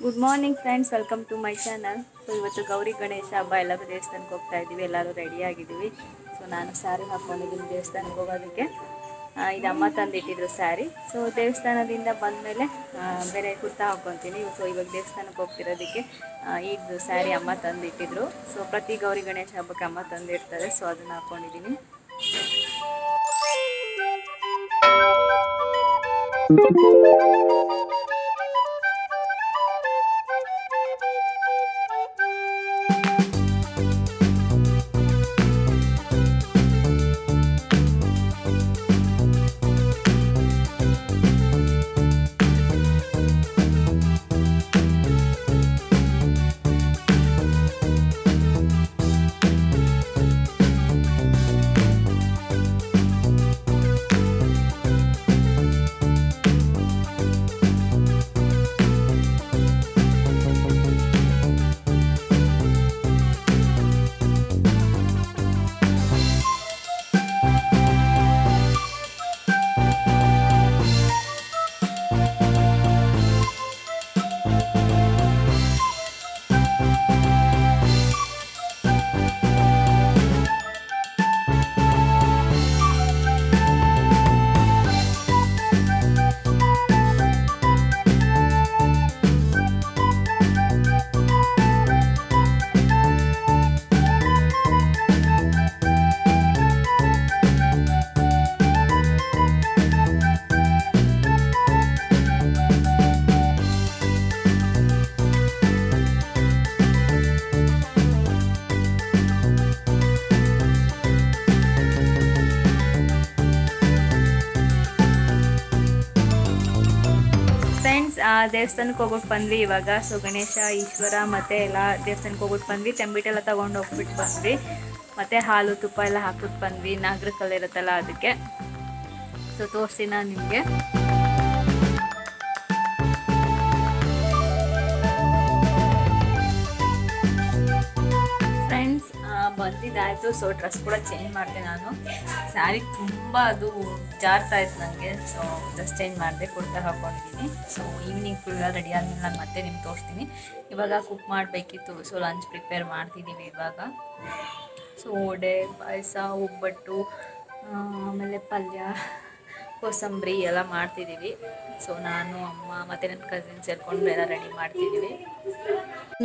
Good morning friends, welcome to my channel. So ಇವತ್ತು ಗೌರಿ ಗಣೇಶ ಹಬ್ಬ, ಎಲ್ಲರೂ ದೇವಸ್ಥಾನಕ್ಕೆ ಹೋಗ್ತಾ ಇದ್ದೀವಿ, ಎಲ್ಲರೂ ರೆಡಿ ಆಗಿದ್ದೀವಿ. ಸೊ ನಾನು ಸ್ಯಾರಿ ಹಾಕ್ಕೊಂಡಿದ್ದೀನಿ ದೇವಸ್ಥಾನಕ್ಕೆ ಹೋಗೋದಕ್ಕೆ. ಇದು ಅಮ್ಮ ತಂದಿಟ್ಟಿದ್ರು ಸ್ಯಾರಿ. ಸೊ ದೇವಸ್ಥಾನದಿಂದ ಬಂದಮೇಲೆ ಬೇರೆ ಕುರ್ತಾ ಹಾಕ್ಕೊತೀನಿ. ಸೊ ಇವಾಗ ದೇವಸ್ಥಾನಕ್ಕೆ ಹೋಗ್ತಿರೋದಕ್ಕೆ ಇದು ಸ್ಯಾರಿ ಅಮ್ಮ ತಂದಿಟ್ಟಿದ್ರು. ಸೊ ಪ್ರತಿ ಗೌರಿ ಗಣೇಶ ಹಬ್ಬಕ್ಕೆ ಅಮ್ಮ ತಂದಿರ್ತಾರೆ. ಸೊ ಅದನ್ನು ಹಾಕ್ಕೊಂಡಿದ್ದೀನಿ. ದೇವಸ್ಥಾನಕ್ಕೆ ಹೋಗ್ಬಿಟ್ಟು ಬಂದ್ವಿ ಇವಾಗ. ಸೊ ಗಣೇಶ, ಈಶ್ವರ ಮತ್ತು ಎಲ್ಲ ದೇವಸ್ಥಾನಕ್ಕೆ ಹೋಗ್ಬಿಟ್ಟು ಬಂದ್ವಿ. ತಂಬಿಟ್ಟೆಲ್ಲ ತೊಗೊಂಡು ಹೋಗ್ಬಿಟ್ಟು ಬಂದ್ವಿ. ಮತ್ತು ಹಾಲು ತುಪ್ಪ ಎಲ್ಲ ಹಾಕ್ಬಿಟ್ಟು ಬಂದ್ವಿ. ನಾಗರಕಲ್ಲು ಇರುತ್ತಲ್ಲ ಅದಕ್ಕೆ. ಸೊ ತೋರಿಸ್ತೀನಿ ನಾನು ನಿಮಗೆ. ಫ್ರೆಂಡ್ಸ್, ಬಂದಿದ್ದಾಯಿತು. ಸೊ ಡ್ರೆಸ್ ಕೂಡ ಚೇಂಜ್ ಮಾಡಿದೆ ನಾನು. ಸ್ಯಾರಿ ತುಂಬ ಅದು ಜಾರ್ತಾ ಇತ್ತು ನನಗೆ. ಸೊ ಡ್ರೆಸ್ ಚೇಂಜ್ ಮಾಡಿದೆ, ಕುರ್ತಾ ಹಾಕ್ಕೊಂಡಿದ್ದೀನಿ. ಸೊ ಈವ್ನಿಂಗ್ ಫುಲ್ ರೆಡಿ ಆದಮೇಲೆ ನಾನು ಮತ್ತೆ ನಿಮ್ಗೆ ತೋರಿಸ್ತೀನಿ. ಇವಾಗ ಕುಕ್ ಮಾಡಬೇಕಿತ್ತು. ಸೊ ಲಂಚ್ ಪ್ರಿಪೇರ್ ಮಾಡ್ತಿದ್ದೀವಿ ಇವಾಗ. ಸೊ ವಡೆ, ಪಾಯಸ, ಒಬ್ಬಟ್ಟು, ಆಮೇಲೆ ಪಲ್ಯ, ಕೋಸಂಬರಿ ಎಲ್ಲ ಮಾಡ್ತಿದ್ದೀವಿ. ಸೊ ನಾನು, ಅಮ್ಮ ಮತ್ತು ನನ್ನ ಕಸಿನ್ ಸೇರ್ಕೊಂಡು ಎಲ್ಲ ರೆಡಿ ಮಾಡ್ತಿದ್ದೀವಿ.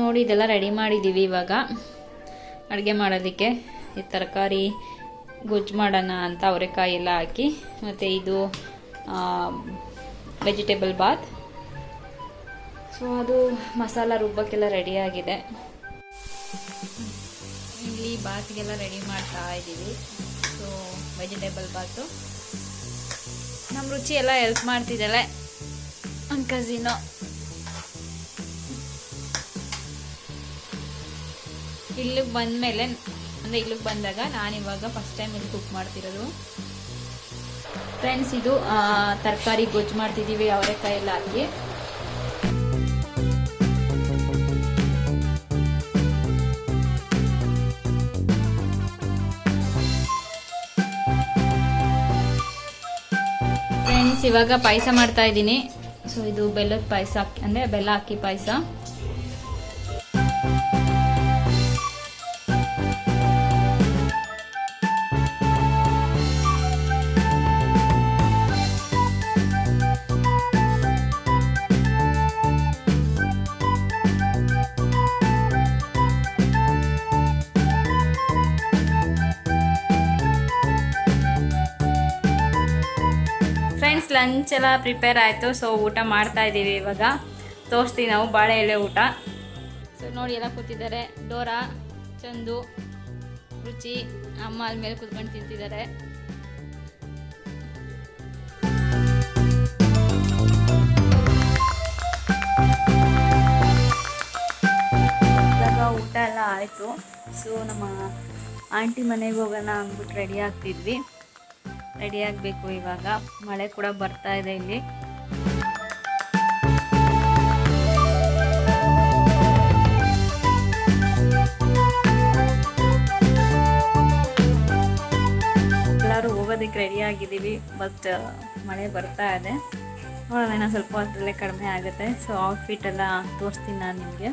ನೋಡಿ, ಇದೆಲ್ಲ ರೆಡಿ ಮಾಡಿದ್ದೀವಿ ಇವಾಗ ಅಡುಗೆ ಮಾಡೋದಕ್ಕೆ. ಈ ತರಕಾರಿ ಗೊಜ್ಜು ಮಾಡೋಣ ಅಂತ ಅವರೆಕಾಯಿ ಎಲ್ಲ ಹಾಕಿ, ಮತ್ತು ಇದು ವೆಜಿಟೇಬಲ್ ಬಾತ್. ಸೊ ಅದು ಮಸಾಲ ರುಬ್ಬಕ್ಕೆಲ್ಲ ರೆಡಿಯಾಗಿದೆ. ಇಲ್ಲಿ ಬಾತ್ಗೆಲ್ಲ ರೆಡಿ ಮಾಡ್ತಾ ಇದ್ದೀವಿ. ಸೊ ವೆಜಿಟೇಬಲ್ ಬಾತು ನಮ್ಮ ರುಚಿ ಎಲ್ಲ ಹೆಲ್ಪ್ ಮಾಡ್ತಿದ್ದಾಳೆ ನನ್ನ ಕಸಿನು. ಇಲ್ಲಿಗೆ ಬಂದಮೇಲೆ, ಅಂದರೆ ಇಲ್ಲಿಗೆ ಬಂದಾಗ ನಾನಿವಾಗ ಫಸ್ಟ್ ಟೈಮ್ ಇಲ್ಲಿ ಕುಕ್ ಮಾಡ್ತಿರೋದು. ಫ್ರೆಂಡ್ಸ್, ಇದು ತರಕಾರಿ ಗೊಜ್ಜು ಮಾಡ್ತಿದ್ದೀವಿ ಅವರೆಕಾಯಿ ಎಲ್ಲ ಹಾಕಿ. ಫ್ರೆಂಡ್ಸ್, ಇವಾಗ ಪಾಯಸ ಮಾಡ್ತಾ ಇದ್ದೀನಿ. ಸೊ ಇದು ಬೆಲ್ಲದ ಪಾಯಸ, ಅಂದರೆ ಬೆಲ್ಲ ಹಾಕಿ ಪಾಯಸ. ಲಂಚ್ ಎಲ್ಲ ಪ್ರಿಪೇರ್ ಆಯಿತು. ಸೊ ಊಟ ಮಾಡ್ತಾ ಇದ್ದೀವಿ ಇವಾಗ. ತೋರಿಸ್ತೀವಿ ನಾವು ಬಾಳೆ ಎಲೆ ಊಟ. ಸೊ ನೋಡಿ, ಎಲ್ಲ ಕೂತಿದ್ದಾರೆ. ಡೋರಾ, ಚಂದು, ರುಚಿ, ಅಮ್ಮ ಅಲ್ಲಿ ಮೇಲೆ ಕೂತ್ಕೊಂಡು ತಿಂತಿದ್ದಾರೆ. ಇವಾಗ ಊಟ ಎಲ್ಲ ಆಯಿತು. ಸೊ ನಮ್ಮ ಆಂಟಿ ಮನೆಗೆ ಹೋಗೋಣ ಅಂದ್ಬಿಟ್ಟು ರೆಡಿ ಆಗ್ತಿದ್ವಿ. ರೆಡಿ ಆಗಬೇಕು ಇವಾಗ. ಮಳೆ ಕೂಡ ಬರ್ತಾ ಇದೆ ಇಲ್ಲಿ. ಎಲ್ಲರೂ ಹೋಗೋದಕ್ಕೆ ರೆಡಿ ಆಗಿದ್ದೀವಿ. ಬಟ್ ಮಳೆ ಬರ್ತಾ ಇದೆ. ನೋಡೋಣ ಇನ್ನೂ ಸ್ವಲ್ಪ ಹೊತ್ತಲ್ಲೇ ಕಡಿಮೆ ಆಗುತ್ತೆ. ಸೊ ಔಟ್ಫಿಟ್ ಎಲ್ಲ ತೋರಿಸ್ತೀನಿ ನಾನು ನಿಮಗೆ.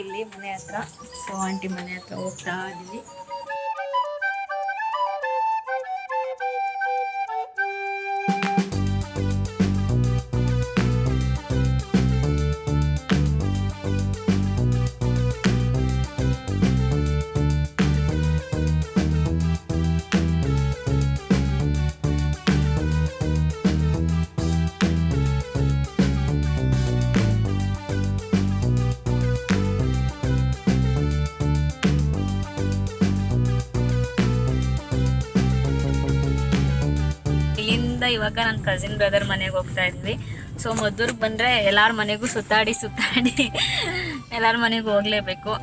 ಇಲ್ಲಿ ಮನೆ ಹತ್ರ, ಸೊ ಆಂಟಿ ಮನೆ ಹತ್ರ ಹೋಗ್ತಾ ಇದ್ದೀವಿ. ಇವಾಗ ನನ್ನ ಕಸಿನ್ ಬ್ರದರ್ ಮನೆಗೆ ಹೋಗ್ತಾ ಇದ್ವಿ. ಸೊ ಮದ್ದೂರ್ಗೆ ಬಂದರೆ ಎಲ್ಲರ ಮನೆಗೂ ಸುತ್ತಾಡಿ ಎಲ್ಲರ ಮನೆಗೂ ಹೋಗಲೇಬೇಕು.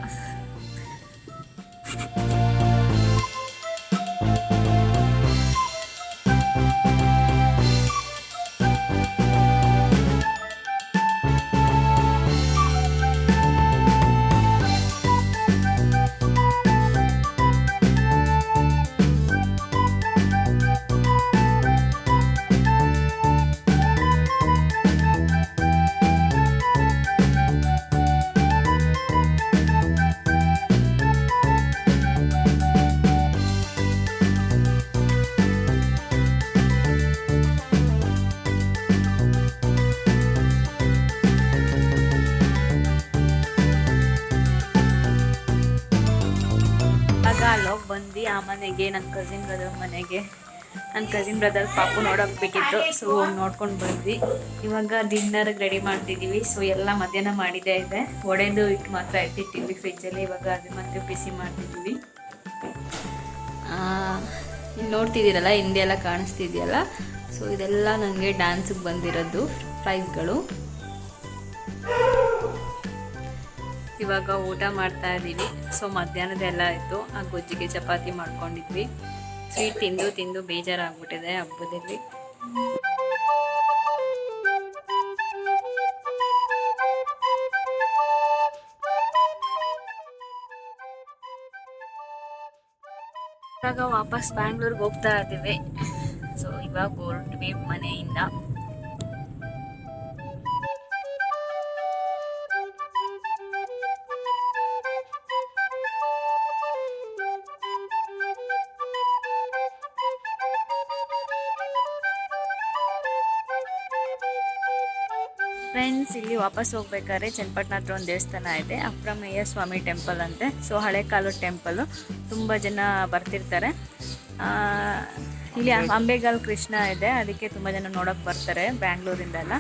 ಅಲ್ಲೋಗಿ ಬಂದು ಆ ಮನೆಗೆ, ನನ್ನ ಕಸಿನ್ ಬ್ರದರ್ ಮನೆಗೆ, ನನ್ನ ಕಸಿನ್ ಬ್ರದರ್ ಪಾಪು ನೋಡೋಗ್ಬೇಕಿತ್ತು. ಸೊ ನೋಡ್ಕೊಂಡು ಬಂದ್ವಿ. ಇವಾಗ ಡಿನ್ನರ್ಗೆ ರೆಡಿ ಮಾಡ್ತಿದ್ದೀವಿ. ಸೊ ಎಲ್ಲ ಮಧ್ಯಾಹ್ನ ಮಾಡಿದ್ದೇ ಇದೆ, ಒಡೆದು ಇಟ್ಟು ಮಾತ್ರ ಎತ್ತಿಟ್ಟಿದ್ವಿ ಫ್ರಿಜ್ಜಲ್ಲಿ. ಇವಾಗ ಅದು ಮತ್ತೆ ಬಿಸಿ ಮಾಡ್ತಿದ್ದೀವಿ. ಇಲ್ಲಿ ನೋಡ್ತಿದ್ದೀರಲ್ಲ, ಹಿಂದೆ ಎಲ್ಲ ಕಾಣಿಸ್ತಿದೆಯಲ್ಲ, ಸೊ ಇದೆಲ್ಲ ನನಗೆ ಡ್ಯಾನ್ಸಿಗೆ ಬಂದಿರೋದು ಪ್ರೈಸ್ಗಳು. ಇವಾಗ ಊಟ ಮಾಡ್ತಾ ಇದ್ದೀವಿ. ಸೊ ಮಧ್ಯಾಹ್ನದೆಲ್ಲ ಆಯಿತು. ಆ ಗೊಜ್ಜಿಗೆ ಚಪಾತಿ ಮಾಡ್ಕೊಂಡಿದ್ವಿ. ಸ್ವೀಟ್ ತಿಂದು ಬೇಜಾರಾಗ್ಬಿಟ್ಟಿದೆ ಹಬ್ಬದಲ್ಲಿ. ಇವಾಗ ವಾಪಸ್ ಬ್ಯಾಂಗ್ಳೂರ್ಗೆ ಹೋಗ್ತಾ ಇದ್ದೀವಿ. ಸೊ ಇವಾಗ ಹೊರಟ್ವಿ ಮನೆಯಿಂದ. ಫ್ರೆಂಡ್ಸ್, ಇಲ್ಲಿ ವಾಪಸ್ ಹೋಗ್ಬೇಕಾದ್ರೆ ಚನ್ನಪಟ್ಟಣ ಹತ್ರ ಒಂದು ದೇವಸ್ಥಾನ ಇದೆ, ಅಪ್ರಮೇಯ ಸ್ವಾಮಿ ಟೆಂಪಲ್ ಅಂತೆ. ಸೊ ಹಳೆ ಕಾಲದ ಟೆಂಪಲು, ತುಂಬ ಜನ ಬರ್ತಿರ್ತಾರೆ. ಇಲ್ಲಿ ಅಂಬೆಗಾಲ್ ಕೃಷ್ಣ ಇದೆ, ಅದಕ್ಕೆ ತುಂಬ ಜನ ನೋಡೋಕೆ ಬರ್ತಾರೆ ಬ್ಯಾಂಗ್ಳೂರಿಂದೆಲ್ಲ.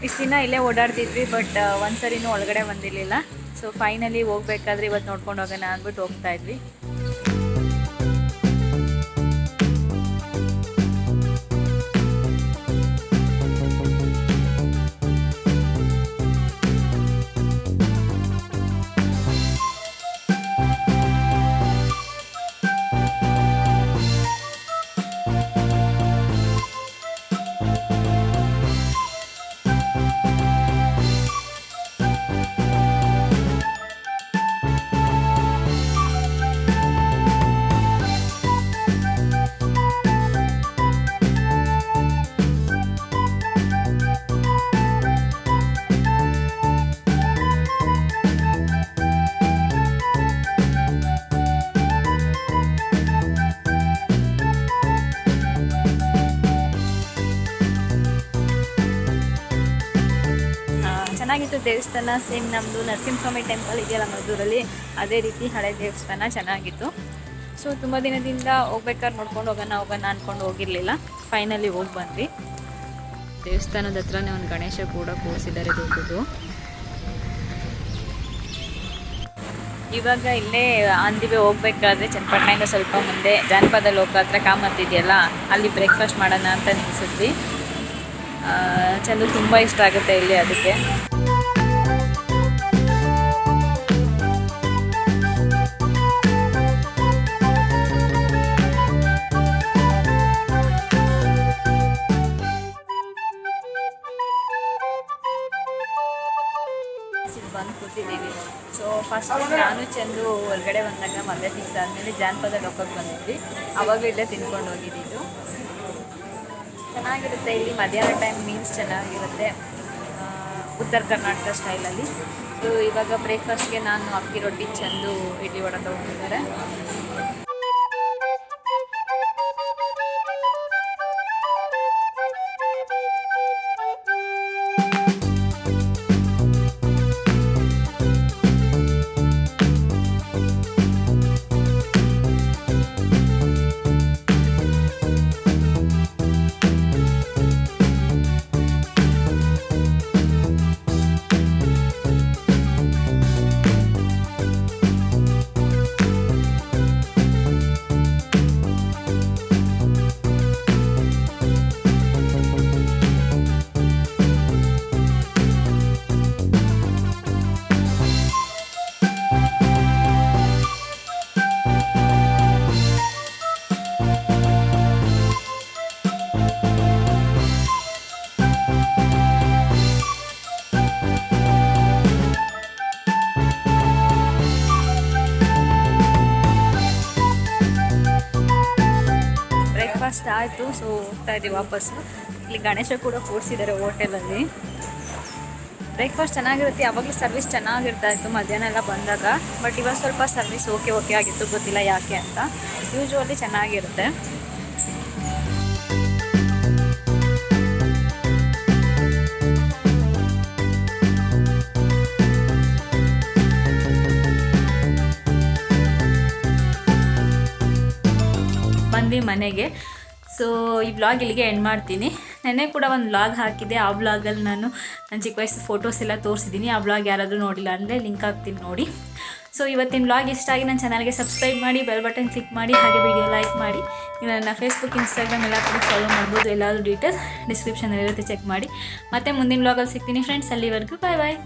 ಇಷ್ಟು ದಿನ ಇಲ್ಲೇ ಓಡಾಡ್ತಿದ್ವಿ, ಬಟ್ ಒಂದ್ಸರಿನೂ ಒಳಗಡೆ ಬಂದಿರಲಿಲ್ಲ. ಸೊ ಫೈನಲಿ ಹೋಗ್ಬೇಕಾದ್ರೆ ಇವತ್ತು ನೋಡ್ಕೊಂಡು ಹೋಗೋಣ ಅಂದ್ಬಿಟ್ಟು ಹೋಗ್ತಾ ಇದ್ವಿ. ಚೆನ್ನಾಗಿತ್ತು ದೇವಸ್ಥಾನ. ಸೇಮ್ ನಮ್ಮದು ನರಸಿಂಹಸ್ವಾಮಿ ಟೆಂಪಲ್ ಇದೆಯಲ್ಲ ಮದ್ದೂರಲ್ಲಿ, ಅದೇ ರೀತಿ ಹಳೆ ದೇವಸ್ಥಾನ ಚೆನ್ನಾಗಿತ್ತು. ಸೊ ತುಂಬ ದಿನದಿಂದ ಹೋಗ್ಬೇಕಾದ್ರೆ ನೋಡ್ಕೊಂಡು ಹೋಗೋಣ ಅಂದ್ಕೊಂಡು ಹೋಗಿರಲಿಲ್ಲ. ಫೈನಲಿ ಹೋಗಿ ಬಂದ್ವಿ. ದೇವಸ್ಥಾನದ ಹತ್ರನೇ ಒಂದು ಗಣೇಶ ಕೂಡ ಕೂರಿಸಿದ್ದಾರೆ ದೊಡ್ಡದು. ಇವಾಗ ಇಲ್ಲೇ ಅಂದಿವೆ ಹೋಗ್ಬೇಕಾದ್ರೆ ಚನ್ನಪಟ್ಟಣದಿಂದ ಸ್ವಲ್ಪ ಮುಂದೆ ಜಾನಪದ ಲೋಕ ಹತ್ರ ಕಾಮತ್ ಇದೆಯಲ್ಲ, ಅಲ್ಲಿ ಬ್ರೇಕ್ಫಾಸ್ಟ್ ಮಾಡೋಣ ಅಂತ ನಿಲ್ಲಿಸಿದ್ವಿ. ಚಂದು ತುಂಬ ಇಷ್ಟ ಆಗುತ್ತೆ ಇಲ್ಲಿ, ಅದಕ್ಕೆ. ಲಾಸ್ಟ್ ನಾನು ಚಂದು ಹೊರಗಡೆ ಬಂದಾಗ ಮದುವೆ ಫಿಕ್ಸ್ ಆದಮೇಲೆ ಜಾನಪದ ಲೋಕಕ್ಕೆ ಬಂದಿದ್ವಿ. ಅವಾಗಲೂ ಇಲ್ಲೇ ತಿನ್ಕೊಂಡು ಹೋಗಿದ್ದು. ಚೆನ್ನಾಗಿರುತ್ತೆ ಇಲ್ಲಿ ಮಧ್ಯಾಹ್ನ ಟೈಮ್ ಮೀಲ್ಸ್ ಚೆನ್ನಾಗಿರುತ್ತೆ, ಉತ್ತರ ಕರ್ನಾಟಕ ಸ್ಟೈಲಲ್ಲಿ. ಸೊ ಇವಾಗ ಬ್ರೇಕ್ಫಾಸ್ಟ್ಗೆ ನಾನು ಅಕ್ಕಿ ರೊಟ್ಟಿ, ಚಂದು ಇಡ್ಲಿ ವಡೆ ತೊಗೊಂಡಿದ್ದಾರೆ. ಬ್ರೇಕ್ಫಾಸ್ಟ್ ಆಯಿತು. ಸೊ ಹೋಗ್ತಾ ಇದ್ದೀವಿ ವಾಪಸ್ಸು. ಇಲ್ಲಿ ಗಣೇಶ ಕೂಡ ಕೂರಿಸಿದ್ದಾರೆ ಹೋಟೆಲಲ್ಲಿ. ಬ್ರೇಕ್ಫಾಸ್ಟ್ ಚೆನ್ನಾಗಿರುತ್ತೆ, ಯಾವಾಗಲೂ ಸರ್ವಿಸ್ ಚೆನ್ನಾಗಿರ್ತಾ ಇತ್ತು ಮಧ್ಯಾಹ್ನ ಎಲ್ಲ ಬಂದಾಗ. ಬಟ್ ಇವಾಗ ಸ್ವಲ್ಪ ಸರ್ವಿಸ್ ಓಕೆ ಆಗಿತ್ತು, ಗೊತ್ತಿಲ್ಲ ಯಾಕೆ ಅಂತ. ಯೂಶ್ವಲಿ ಚೆನ್ನಾಗಿರುತ್ತೆ. ಬಂದು ಮನೆಗೆ. ಸೊ ಈ ವ್ಲಾಗ್ ಇಲ್ಲಿಗೆ ಎಂಡ್ ಮಾಡ್ತೀನಿ. ನೆನ್ನೆ ಕೂಡ ಒಂದು ವ್ಲಾಗ್ ಹಾಕಿದ್ದೆ. ಆ ವ್ಲಾಗಲ್ಲಿ ನಾನು ನನ್ನ ಚಿಕ್ಕ ವಯಸ್ಸು ಫೋಟೋಸ್ ಎಲ್ಲ ತೋರಿಸಿದ್ದೀನಿ. ಆ ವ್ಲಾಗ್ ಯಾರಾದರೂ ನೋಡಿಲ್ಲ ಅಂದರೆ ಲಿಂಕ್ ಹಾಕ್ತೀನಿ ನೋಡಿ. ಸೊ ಇವತ್ತಿನ ವ್ಲಾಗ್ ಇಷ್ಟ ಆಗಿ ನನ್ನ ಚಾನಲ್ಗೆ ಸಬ್ಸ್ಕ್ರೈಬ್ ಮಾಡಿ, ಬೆಲ್ ಬಟನ್ ಕ್ಲಿಕ್ ಮಾಡಿ, ಹಾಗೆ ವಿಡಿಯೋ ಲೈಕ್ ಮಾಡಿ. ನೀವು ನನ್ನ ಫೇಸ್ಬುಕ್, ಇನ್ಸ್ಟಾಗ್ರಾಮ್ ಎಲ್ಲ ಕಡೆ ಫಾಲೋ ಮಾಡ್ಬೋದು. ಎಲ್ಲಾದರೂ ಡೀಟೇಲ್ಸ್ ಡಿಸ್ಕ್ರಿಪ್ಷನಲ್ಲಿ ಇರುತ್ತೆ, ಚೆಕ್ ಮಾಡಿ. ಮತ್ತೆ ಮುಂದಿನ ವ್ಲಾಗಲ್ಲಿ ಸಿಗ್ತೀನಿ ಫ್ರೆಂಡ್ಸ್. ಅಲ್ಲಿವರೆಗೂ ಬಾಯ್ ಬಾಯ್.